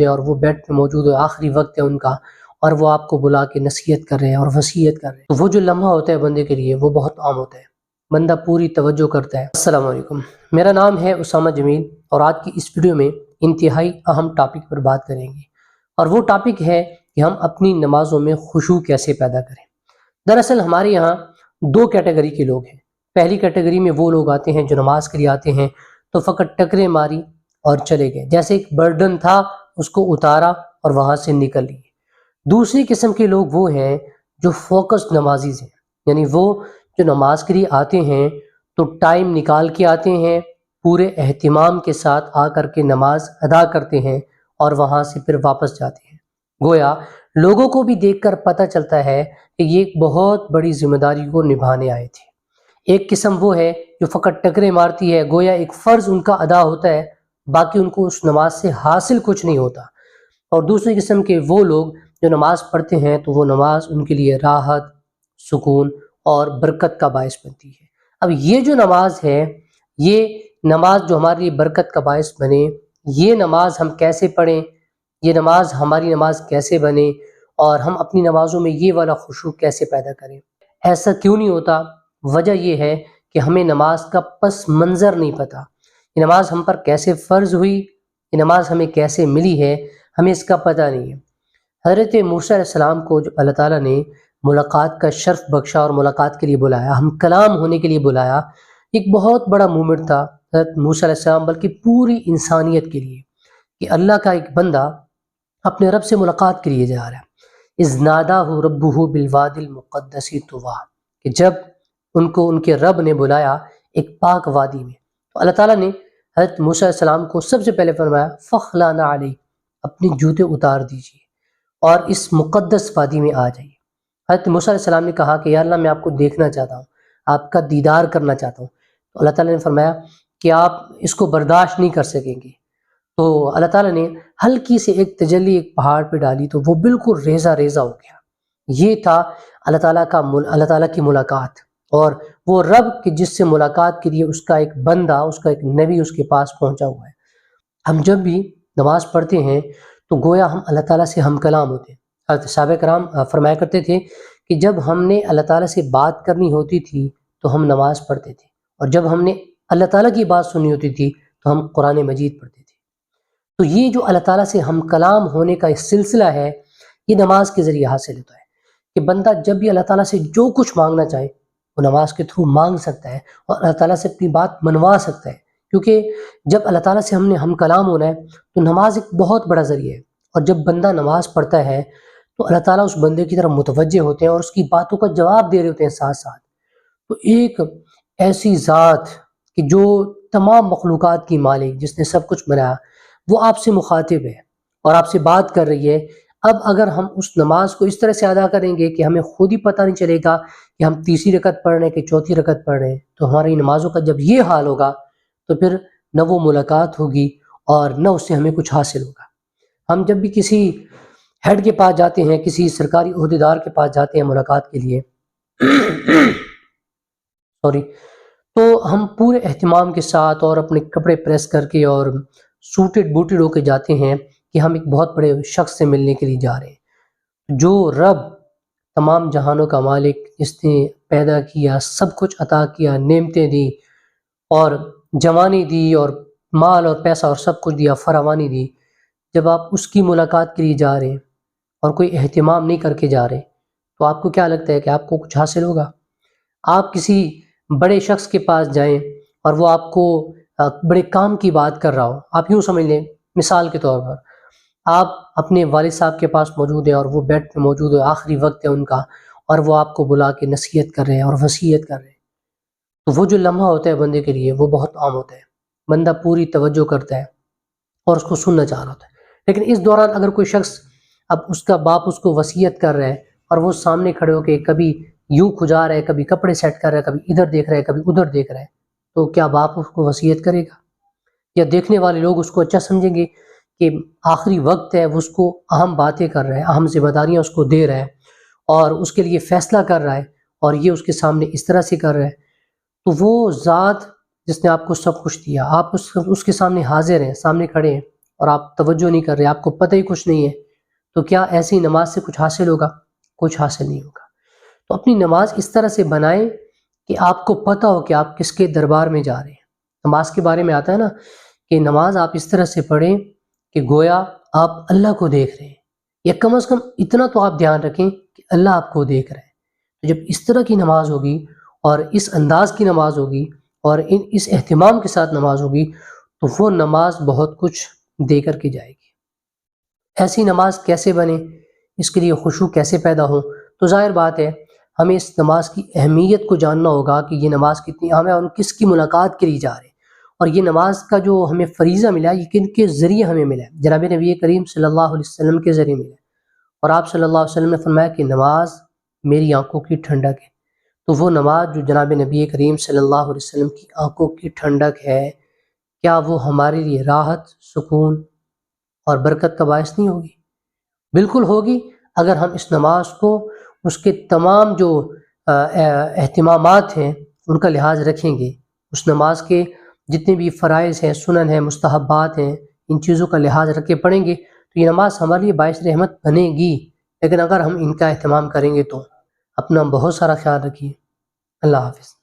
ہے اور وہ بیڈ پہ موجود ہے، آخری وقت ہے ان کا، اور وہ آپ کو بلا کے نصیحت کر رہے ہیں اور وصیت کر رہے ہیں، تو وہ جو لمحہ ہوتا ہے بندے کے لیے وہ بہت عام ہوتا ہے، بندہ پوری توجہ کرتا ہے۔ السلام علیکم، میرا نام ہے اسامہ جمیل، اور آج کی اس ویڈیو میں انتہائی اہم ٹاپک پر بات کریں گے، اور وہ ٹاپک ہے کہ ہم اپنی نمازوں میں خشوع کیسے پیدا کریں۔ دراصل ہمارے یہاں دو کیٹیگری کے لوگ ہیں۔ پہلی کیٹیگری میں وہ لوگ آتے ہیں جو نماز کے لیے آتے ہیں تو فقط ٹکرے ماری اور چلے گئے، جیسے ایک برڈن تھا اس کو اتارا اور وہاں سے نکل لیے۔ دوسری قسم کے لوگ وہ ہیں جو فوکس نمازیز ہیں، یعنی وہ جو نماز کے لیے آتے ہیں تو ٹائم نکال کے آتے ہیں، پورے اہتمام کے ساتھ آ کر کے نماز ادا کرتے ہیں اور وہاں سے پھر واپس جاتے ہیں۔ گویا لوگوں کو بھی دیکھ کر پتہ چلتا ہے کہ یہ ایک بہت بڑی ذمہ داری کو نبھانے آئے تھے۔ ایک قسم وہ ہے جو فقط ٹکرے مارتی ہے، گویا ایک فرض ان کا ادا ہوتا ہے، باقی ان کو اس نماز سے حاصل کچھ نہیں ہوتا۔ اور دوسری قسم کے وہ لوگ جو نماز پڑھتے ہیں تو وہ نماز ان کے لیے راحت، سکون اور برکت کا باعث بنتی ہے۔ اب یہ جو نماز ہے، یہ نماز جو ہمارے لیے برکت کا باعث بنے، یہ نماز ہم کیسے پڑھیں، یہ نماز ہماری نماز کیسے بنے، اور ہم اپنی نمازوں میں یہ والا خشوع کیسے پیدا کریں۔ ایسا کیوں نہیں ہوتا؟ وجہ یہ ہے کہ ہمیں نماز کا پس منظر نہیں پتہ، یہ نماز ہم پر کیسے فرض ہوئی، یہ نماز ہمیں کیسے ملی ہے، ہمیں اس کا پتہ نہیں ہے۔ حضرت موسیٰ علیہ السلام کو جو اللہ تعالیٰ نے ملاقات کا شرف بخشا اور ملاقات کے لیے بلایا، ہم کلام ہونے کے لیے بلایا، ایک بہت بڑا مومنٹ تھا حضرت موسیٰ علیہ السلام، بلکہ پوری انسانیت کے لیے، کہ اللہ کا ایک بندہ اپنے رب سے ملاقات کے لیے جا رہا ہے۔ اذ ناداہ ربہ بالوادی المقدس طویٰ، کہ جب ان کو ان کے رب نے بلایا ایک پاک وادی میں، تو اللہ تعالیٰ نے حضرت موسیٰ علیہ السلام کو سب سے پہلے فرمایا فخلعن علیک، اپنے جوتے اتار دیجیے اور اس مقدس وادی میں آ جائیے۔ حضرت موسیٰ علیہ السلام نے کہا کہ یا اللہ میں آپ کو دیکھنا چاہتا ہوں، آپ کا دیدار کرنا چاہتا ہوں، تو اللہ تعالیٰ نے فرمایا کہ آپ اس کو برداشت نہیں کر سکیں گے۔ تو اللہ تعالیٰ نے ہلکی سے ایک تجلی ایک پہاڑ پہ ڈالی تو وہ بالکل ریزہ ریزہ ہو گیا۔ یہ تھا اللہ تعالیٰ کی ملاقات، اور وہ رب کہ جس سے ملاقات کے لیے اس کا ایک بندہ، اس کا ایک نبی اس کے پاس پہنچا ہوا ہے۔ ہم جب بھی نماز پڑھتے ہیں تو گویا ہم اللہ تعالیٰ سے ہم کلام ہوتے ہیں۔ حضرت صحابہ کرام فرمایا کرتے تھے کہ جب ہم نے اللہ تعالیٰ سے بات کرنی ہوتی تھی تو ہم نماز پڑھتے تھے، اور جب ہم نے اللہ تعالیٰ کی بات سننی ہوتی تھی تو ہم قرآن مجید پڑھتے تھے۔ تو یہ جو اللہ تعالیٰ سے ہم کلام ہونے کا ایک سلسلہ ہے، یہ نماز کے ذریعے حاصل ہوتا ہے، کہ بندہ جب بھی اللہ تعالیٰ سے جو کچھ مانگنا چاہے وہ نماز کے تھرو مانگ سکتا ہے، اور اللہ تعالیٰ سے اپنی بات منوا سکتا ہے، کیونکہ جب اللہ تعالیٰ سے ہم کلام ہونا ہے تو نماز ایک بہت بڑا ذریعہ ہے، اور جب بندہ نماز پڑھتا ہے تو اللہ تعالیٰ اس بندے کی طرف متوجہ ہوتے ہیں اور اس کی باتوں کا جواب دے رہے ہوتے ہیں ساتھ ساتھ۔ تو ایک ایسی ذات کہ جو تمام مخلوقات کی مالک، جس نے سب کچھ بنایا، وہ آپ سے مخاطب ہے اور آپ سے بات کر رہی ہے۔ اب اگر ہم اس نماز کو اس طرح سے ادا کریں گے کہ ہمیں خود ہی پتہ نہیں چلے گا کہ ہم تیسری رکعت پڑھ رہے ہیں کہ چوتھی رکعت پڑھ رہے ہیں، تو ہماری نمازوں کا جب یہ حال ہوگا تو پھر نہ وہ ملاقات ہوگی اور نہ اس سے ہمیں کچھ حاصل ہوگا۔ ہم جب بھی کسی ہیڈ کے پاس جاتے ہیں، کسی سرکاری عہدیدار کے پاس جاتے ہیں ملاقات کے لیے تو ہم پورے اہتمام کے ساتھ اور اپنے کپڑے پریس کر کے اور سوٹڈ بوٹڈ ہو کے جاتے ہیں کہ ہم ایک بہت بڑے شخص سے ملنے کے لیے جا رہے ہیں، جو رب تمام جہانوں کا مالک، جس نے پیدا کیا، سب کچھ عطا کیا، نعمتیں دی اور جوانی دی اور مال اور پیسہ اور سب کچھ دیا، فراوانی دی۔ جب آپ اس کی ملاقات کے لیے جا رہے ہیں اور کوئی اہتمام نہیں کر کے جا رہے، تو آپ کو کیا لگتا ہے کہ آپ کو کچھ حاصل ہوگا؟ آپ کسی بڑے شخص کے پاس جائیں اور وہ آپ کو بڑے کام کی بات کر رہا ہو، آپ یوں سمجھ لیں، مثال کے طور پر آپ اپنے والد صاحب کے پاس موجود ہیں اور وہ بیڈ پہ موجود ہے، آخری وقت ہے ان کا، اور وہ آپ کو بلا کے نصیحت کر رہے ہیں اور وصیت کر رہے ہیں، تو وہ جو لمحہ ہوتا ہے بندے کے لیے وہ بہت عام ہوتا ہے، بندہ پوری توجہ کرتا ہے اور اس کو سننا چاہ رہا ہوتا ہے۔ لیکن اس دوران اگر کوئی شخص، اب اس کا باپ اس کو وصیت کر رہا ہے اور وہ سامنے کھڑے ہو کے کبھی یوں کھجا رہا ہے، کبھی کپڑے سیٹ کر رہا ہے، کبھی ادھر دیکھ رہا ہے، کبھی ادھر دیکھ رہا ہے، تو کیا باپ اس کو وصیت کرے گا؟ یا دیکھنے والے لوگ اس کو اچھا سمجھیں گے کہ آخری وقت ہے، وہ اس کو اہم باتیں کر رہا ہے، اہم ذمہ داریاں اس کو دے رہا ہے اور اس کے لیے فیصلہ کر رہا ہے، اور یہ اس کے سامنے اس طرح سے کر رہا ہے، تو وہ ذات جس نے آپ کو سب کچھ دیا، آپ اس کے سامنے حاضر ہیں، سامنے کھڑے ہیں، اور آپ توجہ نہیں کر رہے، آپ کو پتہ ہی کچھ نہیں ہے، تو کیا ایسی نماز سے کچھ حاصل ہوگا؟ کچھ حاصل نہیں ہوگا۔ تو اپنی نماز اس طرح سے بنائیں کہ آپ کو پتہ ہو کہ آپ کس کے دربار میں جا رہے ہیں۔ نماز کے بارے میں آتا ہے نا کہ نماز آپ اس طرح سے پڑھیں کہ گویا آپ اللہ کو دیکھ رہے ہیں، یا کم از کم اتنا تو آپ دھیان رکھیں کہ اللہ آپ کو دیکھ رہے ہیں۔ تو جب اس طرح کی نماز ہوگی اور اس انداز کی نماز ہوگی اور اس اہتمام کے ساتھ نماز ہوگی تو وہ نماز بہت کچھ دے کر کے جائے گی۔ ایسی نماز کیسے بنے، اس کے لیے خشوع کیسے پیدا ہو؟ تو ظاہر بات ہے ہمیں اس نماز کی اہمیت کو جاننا ہوگا کہ یہ نماز کتنی اہم ہے اور ہم کس کی ملاقات کے لیے جا رہے ہیں، اور یہ نماز کا جو ہمیں فریضہ ملا یہ کن کے ذریعے ہمیں ملا ہے؟ جناب نبی کریم صلی اللہ علیہ وسلم کے ذریعے ملا ہے، اور آپ صلی اللہ علیہ وسلم نے فرمایا کہ نماز میری آنکھوں کی ٹھنڈک ہے۔ تو وہ نماز جو جناب نبی کریم صلی اللہ علیہ وسلم کی آنکھوں کی ٹھنڈک ہے، کیا وہ ہمارے لیے راحت، سکون اور برکت کا باعث نہیں ہوگی؟ بالکل ہوگی، اگر ہم اس نماز کو اس کے تمام جو اہتمامات ہیں ان کا لحاظ رکھیں گے، اس نماز کے جتنے بھی فرائض ہیں، سنن ہیں، مستحبات ہیں، ان چیزوں کا لحاظ رکھ کے پڑھیں گے تو یہ نماز ہمارے لیے باعث رحمت بنے گی۔ لیکن اگر ہم ان کا اہتمام کریں گے تو اپنا بہت سارا خیال رکھیے۔ اللہ حافظ۔